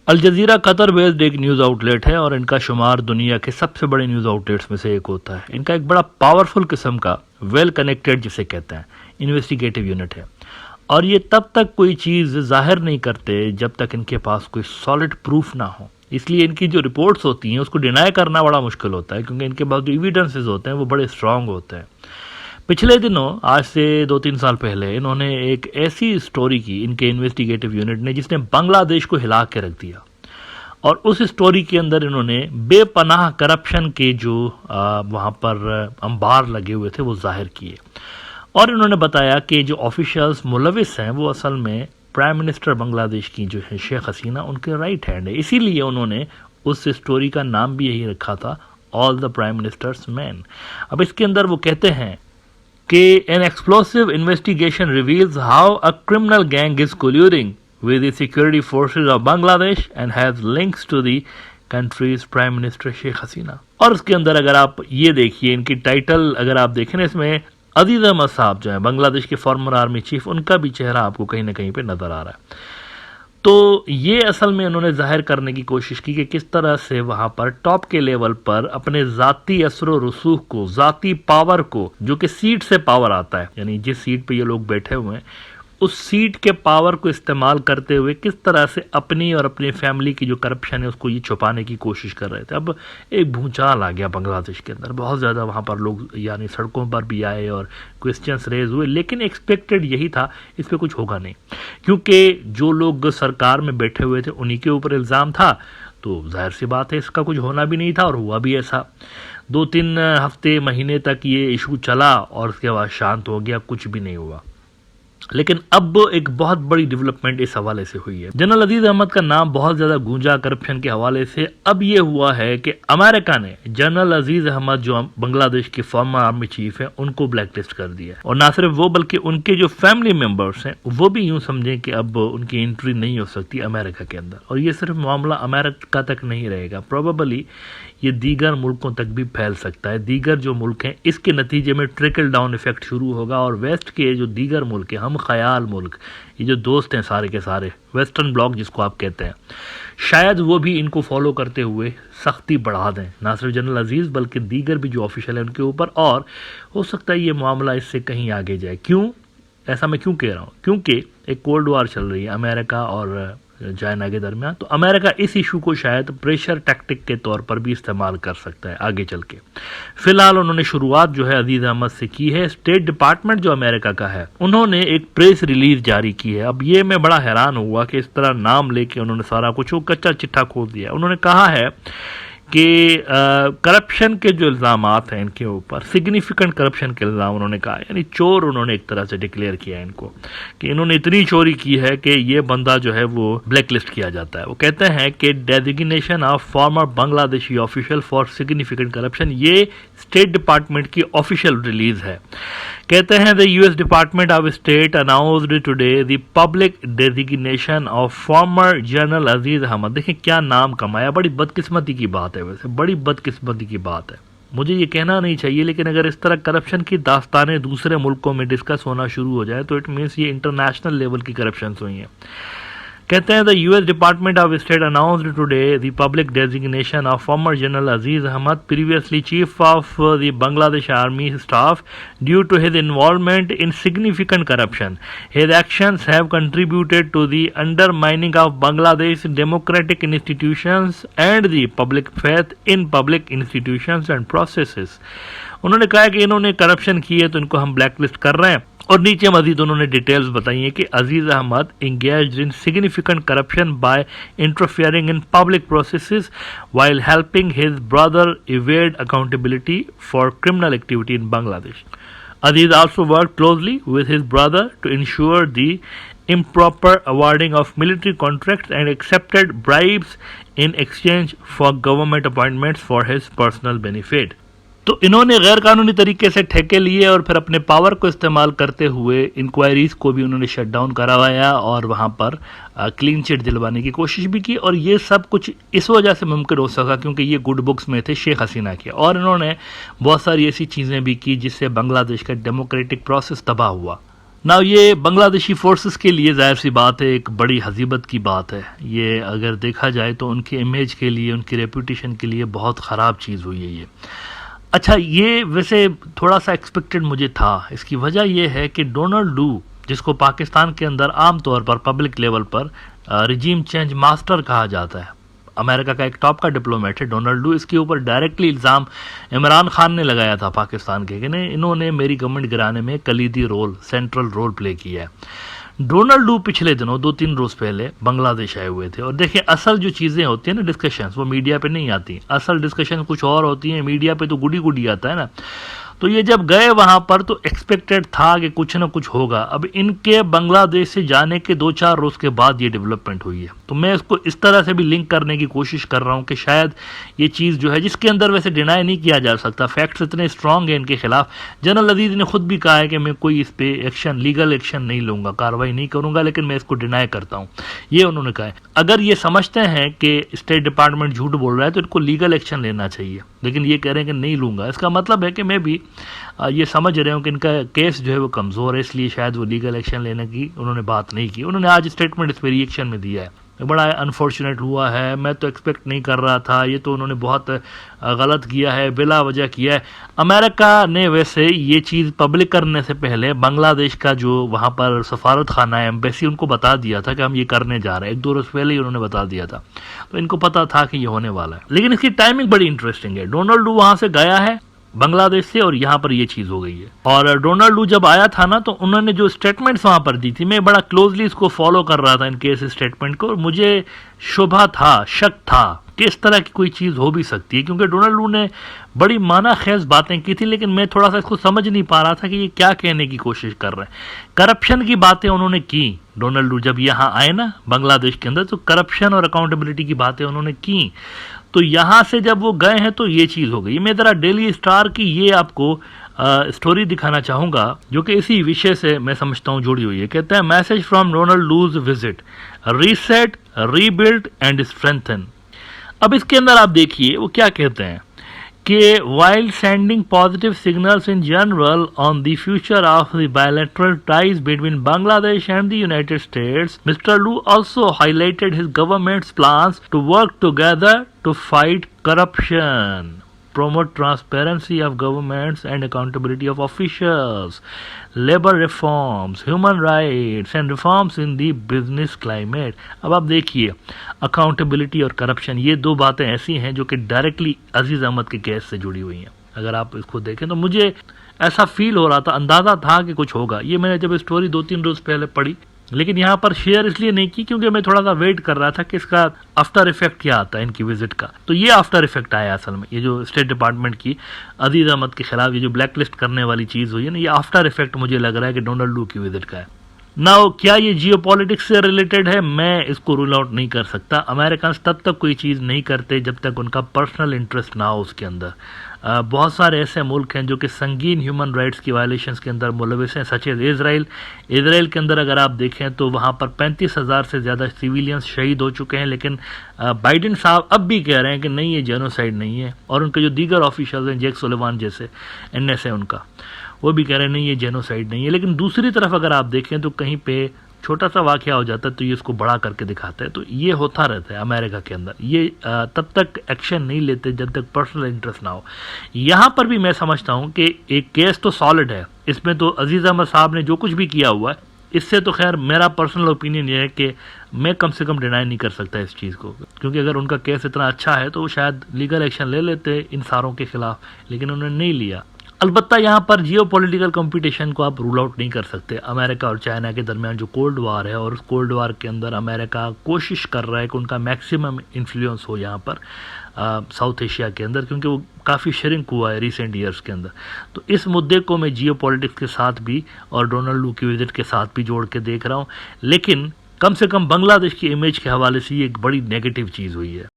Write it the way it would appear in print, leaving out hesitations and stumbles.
अल जजीरा Qatar based एक news outlet है और इनका शुमार दुनिया के सबसे बड़े न्यूज़ आउटलेट्स में से एक होता है। इनका एक बड़ा पावरफुल किस्म का वेल कनेक्टेड जिसे कहते हैं इन्वेस्टिगेटिव यूनिट है और ये तब तक कोई चीज़ जाहिर नहीं करते जब तक इनके पास कोई सॉलिड प्रूफ ना हो। इसलिए इनकी जो रिपोर्ट्स होती हैं उसको डिनाई करना बड़ा मुश्किल होता है क्योंकि इनके पास जो एविडेंसेस होते हैं वो बड़े स्ट्रांग होते हैं। पिछले दिनों आज से 2-3 साल पहले इन्होंने एक ऐसी स्टोरी की इनके इन्वेस्टिगेटिव यूनिट ने जिसने बांग्लादेश को हिला के रख दिया और उस स्टोरी के अंदर इन्होंने बेपनाह करप्शन के जो वहाँ पर अंबार लगे हुए थे वो जाहिर किए और इन्होंने बताया कि जो ऑफिशियल्स मुलविस हैं वो असल में प्राइम मिनिस्टर बांग्लादेश की जो है शेख हसीना उनके राइट हैंड है। इसीलिए उन्होंने उस स्टोरी का नाम भी यही रखा था, all the prime ministers man. अब इसके अंदर वो कहते हैं कि an explosive investigation reveals how a criminal gang is colluding with the security forces of Bangladesh and has links to the country's prime minister Sheikh Hasina। और उसके अंदर अगर आप ये देखिए इनकी टाइटल अगर आप देखें ना इसमें अजीज अहमद साहब जो है बांग्लादेश के फॉर्मर आर्मी चीफ उनका भी चेहरा आपको कहीं ना कहीं पे नजर आ रहा है। तो ये असल में उन्होंने जाहिर करने की कोशिश की कि किस तरह से वहां पर टॉप के लेवल पर अपने जाती असर रसूख को, जाती पावर को, जो कि सीट से पावर आता है, यानी जिस सीट पे ये लोग बैठे हुए हैं उस सीट के पावर को इस्तेमाल करते हुए किस तरह से अपनी और अपनी फैमिली की जो करप्शन है उसको ये छुपाने की कोशिश कर रहे थे। अब एक भूचाल आ गया बांग्लादेश के अंदर, बहुत ज़्यादा वहाँ पर लोग यानी सड़कों पर भी आए और क्वेश्चंस रेज हुए, लेकिन एक्सपेक्टेड यही था, इस पर कुछ होगा नहीं क्योंकि जो लोग सरकार में बैठे हुए थे उन्हीं के ऊपर इल्ज़ाम था, तो जाहिर सी बात है इसका कुछ होना भी नहीं था और हुआ भी ऐसा। 2-3 हफ्ते महीने तक ये इशू चला और उसके बाद शांत हो गया, कुछ भी नहीं हुआ। लेकिन अब एक बहुत बड़ी डेवलपमेंट इस हवाले से हुई है। जनरल अजीज अहमद का नाम बहुत ज्यादा गूंजा करप्शन के हवाले से। अब ये हुआ है कि अमेरिका ने जनरल अजीज अहमद जो बांग्लादेश के फॉर्मर आर्मी चीफ हैं उनको ब्लैकलिस्ट कर दिया और ना सिर्फ वो बल्कि उनके जो फैमिली मेंबर्स हैं वो भी यूं समझें कि अब उनकी एंट्री नहीं हो सकती अमेरिका के अंदर। और ये सिर्फ मामला अमेरिका तक नहीं रहेगा, प्रोबेबली ये दीगर मुल्कों तक भी फैल सकता है। दीगर जो मुल्क हैं इसके नतीजे में ट्रिकल डाउन इफेक्ट शुरू होगा और वेस्ट के जो दीगर मुल्क हैं, हम ख्याल मुल्क, ये जो दोस्त हैं सारे के सारे, वेस्टर्न ब्लॉक जिसको आप कहते हैं, शायद वो भी इनको फॉलो करते हुए सख्ती बढ़ा दें, ना सिर्फ जनरल अजीज बल्कि दीगर भी जो ऑफिशियल है उनके ऊपर। और हो सकता है ये मामला इससे कहीं आगे जाए। क्यों ऐसा मैं क्यों कह रहा हूँ? क्योंकि एक कोल्ड वार चल रही है अमेरिका और चाइना के दरमियान, तो अमेरिका इस इशू को शायद प्रेशर टैक्टिक के तौर पर भी इस्तेमाल कर सकता है आगे चल के। फिलहाल उन्होंने शुरुआत जो है अजीज अहमद से की है। स्टेट डिपार्टमेंट जो अमेरिका का है उन्होंने एक प्रेस रिलीज जारी की है। अब ये मैं बड़ा हैरान हुआ कि इस तरह नाम लेके उन्होंने सारा कुछ वो कच्चा चिट्ठा खोल दिया। उन्होंने कहा है कि करप्शन के जो इल्ज़ामात हैं इनके ऊपर, सिग्निफिकेंट करप्शन के इल्ज़ाम उन्होंने कहा, यानी चोर उन्होंने एक तरह से डिक्लेयर किया इनको कि इन्होंने इतनी चोरी की है कि ये बंदा जो है वो ब्लैक लिस्ट किया जाता है। वो कहते हैं कि designation of former Bangladeshi official for significant corruption, ये स्टेट डिपार्टमेंट की ऑफिशियल रिलीज है। कहते हैं the US department of state announced today the public designation of former general Aziz Ahmed. देखें क्या नाम कमाया, बड़ी बदकिस्मती की बात है, वैसे बड़ी बदकिस्मती की बात है, मुझे ये कहना नहीं चाहिए, लेकिन अगर इस तरह करप्शन की दास्तानें दूसरे मुल्कों में डिस्कस होना शुरू हो जाए तो इट मीन्स ये इंटरनेशनल लेवल की करप्शन हुई हैं। कहते हैं the US department of state announced today the public designation of former general Aziz Ahmed, previously chief of the Bangladesh army staff, due to his involvement in significant corruption. His actions have contributed to the undermining of Bangladesh democratic institutions and the public faith in public institutions and processes। उन्होंने कहा कि इन्होंने corruption की है तो इनको हम blacklist कर रहे हैं। और नीचे मजीद उन्होंने डिटेल्स बताई हैं कि अजीज Ahmad engaged in significant corruption by interfering in public processes while helping his brother evade accountability for criminal activity in Bangladesh। Aziz also worked closely with his brother to ensure the improper awarding of military contracts and accepted bribes in exchange for government appointments for his personal benefit। तो इन्होंने गैर कानूनी तरीके से ठेके लिए और फिर अपने पावर को इस्तेमाल करते हुए इंक्वायरीज को भी उन्होंने शट डाउन करवाया और वहाँ पर क्लीन चिट दिलवाने की कोशिश भी की। और ये सब कुछ इस वजह से मुमकिन हो सका क्योंकि ये गुड बुक्स में थे शेख हसीना के, और इन्होंने बहुत सारी ऐसी चीज़ें भी की जिससे बांग्लादेश का डेमोक्रेटिक प्रोसेस तबाह हुआ। ना ये बांग्लादेशी फोर्सेस के लिए जाहिर सी बात है एक बड़ी हसीबत की बात है। ये अगर देखा जाए तो उनके इमेज के लिए, उनकी रेपुटेशन के लिए बहुत ख़राब चीज़ हुई है ये। अच्छा, ये वैसे थोड़ा सा एक्सपेक्टेड मुझे था। इसकी वजह यह है कि डोनाल्ड लू, जिसको पाकिस्तान के अंदर आम तौर पर पब्लिक लेवल पर रिजीम चेंज मास्टर कहा जाता है, अमेरिका का एक टॉप का डिप्लोमेट है डोनाल्ड लू, इसके ऊपर डायरेक्टली इल्ज़ाम इमरान खान ने लगाया था पाकिस्तान के कि इन्होंने मेरी गवर्नमेंट गिराने में कलीदी रोल, सेंट्रल रोल प्ले किया है। डोनाल्ड लू पिछले दिनों 2-3 रोज़ पहले बांग्लादेश आए हुए थे और देखिए असल जो चीज़ें होती हैं ना, डिस्कशंस, वो मीडिया पे नहीं आती। असल डिस्कशन कुछ और होती हैं, मीडिया पे तो गुडी गुडी आता है ना। तो ये जब गए वहाँ पर तो एक्सपेक्टेड था कि कुछ ना कुछ होगा। अब इनके बांग्लादेश से जाने के 2-4 रोज़ के बाद ये डेवलपमेंट हुई है। तो मैं इसको इस तरह से भी लिंक करने की कोशिश कर रहा हूँ कि शायद ये चीज़ जो है, जिसके अंदर वैसे डिनाई नहीं किया जा सकता, फैक्ट्स इतने स्ट्रांग हैं इनके खिलाफ। जनरल अजीज ने खुद भी कहा है कि मैं कोई इस पे एक्शन, लीगल एक्शन नहीं लूँगा, कार्रवाई नहीं करूँगा, लेकिन मैं इसको डिनाई करता हूँ, ये उन्होंने कहा है। अगर ये समझते हैं कि स्टेट डिपार्टमेंट झूठ बोल रहा है तो इनको लीगल एक्शन लेना चाहिए, लेकिन ये कह रहे हैं कि नहीं लूँगा। इसका मतलब है कि मैं भी ये समझ रहे हूँ कि इनका केस जो है वो कमज़ोर है, इसलिए शायद वो लीगल एक्शन लेने की उन्होंने बात नहीं की। उन्होंने आज स्टेटमेंट इस पर रिएक्शन में दिया है। बड़ा अनफॉर्चुनेट हुआ है, मैं तो एक्सपेक्ट नहीं कर रहा था, ये तो उन्होंने बहुत गलत किया है, बिला वजह किया है। अमेरिका ने वैसे ये चीज़ पब्लिक करने से पहले बांग्लादेश का जो वहाँ पर सफारत खाना है, एम्बेसी, उनको बता दिया था कि हम ये करने जा रहे हैं। 1-2 रोज़ पहले ही उन्होंने बता दिया था, तो इनको पता था कि ये होने वाला है। लेकिन इसकी टाइमिंग बड़ी इंटरेस्टिंग है। डोनाल्ड लू वहाँ से गया है बांग्लादेश से और यहाँ पर ये चीज़ हो गई है। और डोनाल्ड लू जब आया था ना, तो उन्होंने जो स्टेटमेंट्स वहाँ पर दी थी, मैं बड़ा क्लोजली इसको फॉलो कर रहा था इनके इस स्टेटमेंट को, और मुझे शुभा था, शक था कि इस तरह की कोई चीज़ हो भी सकती है, क्योंकि डोनाल्ड लू ने बड़ी माना खेज बातें की थी, लेकिन मैं थोड़ा सा इसको समझ नहीं पा रहा था कि ये क्या कहने की कोशिश कर रहे हैं। करप्शन की बातें उन्होंने की, डोनाल्ड लू जब यहाँ आए ना बांग्लादेश के अंदर, तो करप्शन और अकाउंटेबिलिटी की बातें उन्होंने की। तो यहाँ से जब वो गए हैं तो ये चीज़ हो गई। मैं ज़रा डेली स्टार की ये आपको स्टोरी दिखाना चाहूँगा, जो कि इसी विषय से मैं समझता हूँ जुड़ी हुई है। कहते हैं, message from Donald Lu's visit, reset, rebuild and strengthen. अब इसके अंदर आप देखिए वो क्या कहते हैं कि while sending positive signals in general on the future of the bilateral ties between Bangladesh and the United States, Mr. Lu also highlighted his government's plans to work together to fight corruption, promote transparency of governments and accountability of officials, labor reforms, human rights and reforms in the business climate। अब आप देखिए, accountability और corruption, ये दो बातें ऐसी हैं जो कि डायरेक्टली अजीज अहमद के केस से जुड़ी हुई हैं। अगर आप इसको देखें तो मुझे ऐसा फील हो रहा था, अंदाज़ा था कि कुछ होगा। ये मैंने जब स्टोरी 2-3 रोज़ पहले पढ़ी, लेकिन यहाँ पर शेयर इसलिए नहीं की क्योंकि मैं थोड़ा सा वेट कर रहा था कि इसका आफ्टर इफेक्ट क्या आता है इनकी विजिट का। तो ये आफ्टर इफेक्ट आया असल में, ये जो स्टेट डिपार्टमेंट की अजीज अहमद के खिलाफ ये जो ब्लैक लिस्ट करने वाली चीज़ हुई है ना, ये आफ्टर इफेक्ट मुझे लग रहा है कि डोनाल्ड लू की विजिट का है। नाउ क्या ये जियोपॉलिटिक्स से रिलेटेड है? मैं इसको रूल आउट नहीं कर सकता। अमेरिकन तब तक कोई चीज़ नहीं करते जब तक उनका पर्सनल इंटरेस्ट ना हो उसके अंदर। बहुत सारे ऐसे मुल्क हैं जो कि संगीन ह्यूमन राइट्स की वायलेशंस के अंदर मुलविस हैं, सच एज इसराइल। इसराइल के अंदर अगर आप देखें तो वहाँ पर 35,000 से ज़्यादा सिविलियंस शहीद हो चुके हैं, लेकिन बाइडेन साहब अब भी कह रहे हैं कि नहीं, ये जेनोसाइड नहीं है। और उनके जो दीगर ऑफिशियल हैं, जेक सुलेमान जैसे NSA उनका, वो भी कह रहे हैं नहीं, ये जेनोसाइड नहीं है। लेकिन दूसरी तरफ अगर आप देखें तो कहीं पे छोटा सा वाक़या हो जाता है तो ये इसको बड़ा करके दिखाता है। तो ये होता रहता है अमेरिका के अंदर। ये तब तक एक्शन नहीं लेते जब तक पर्सनल इंटरेस्ट ना हो। यहाँ पर भी मैं समझता हूँ कि एक केस तो सॉलिड है, इसमें तो अजीज़ अहमद साहब ने जो कुछ भी किया हुआ है, इससे तो खैर मेरा पर्सनल ओपिनियन ये है कि मैं कम से कम डिनाई नहीं कर सकता इस चीज़ को, क्योंकि अगर उनका केस इतना अच्छा है तो वो शायद लीगल एक्शन ले लेते इन सारों के खिलाफ, लेकिन उन्होंने नहीं लिया। अलबत्ता यहाँ पर जियो पॉलिटिकल कॉम्पिटिशन को आप रूल आउट नहीं कर सकते। अमेरिका और चाइना के दरमियान जो कोल्ड वार है, और उस कोल्ड वार के अंदर अमेरिका कोशिश कर रहा है कि उनका मैक्सिमम इन्फ्लुएंस हो यहाँ पर साउथ एशिया के अंदर, क्योंकि वो काफ़ी श्रिंक हुआ है रिसेंट ईयर्स के अंदर। तो इस मुद्दे को मैं जियो पॉलिटिक्स के साथ भी और डोनाल्ड लू की विजिट के साथ भी जोड़ के देख रहा हूँ। लेकिन कम से कम बांग्लादेश की इमेज के हवाले से ये एक बड़ी नेगेटिव चीज़ हुई है।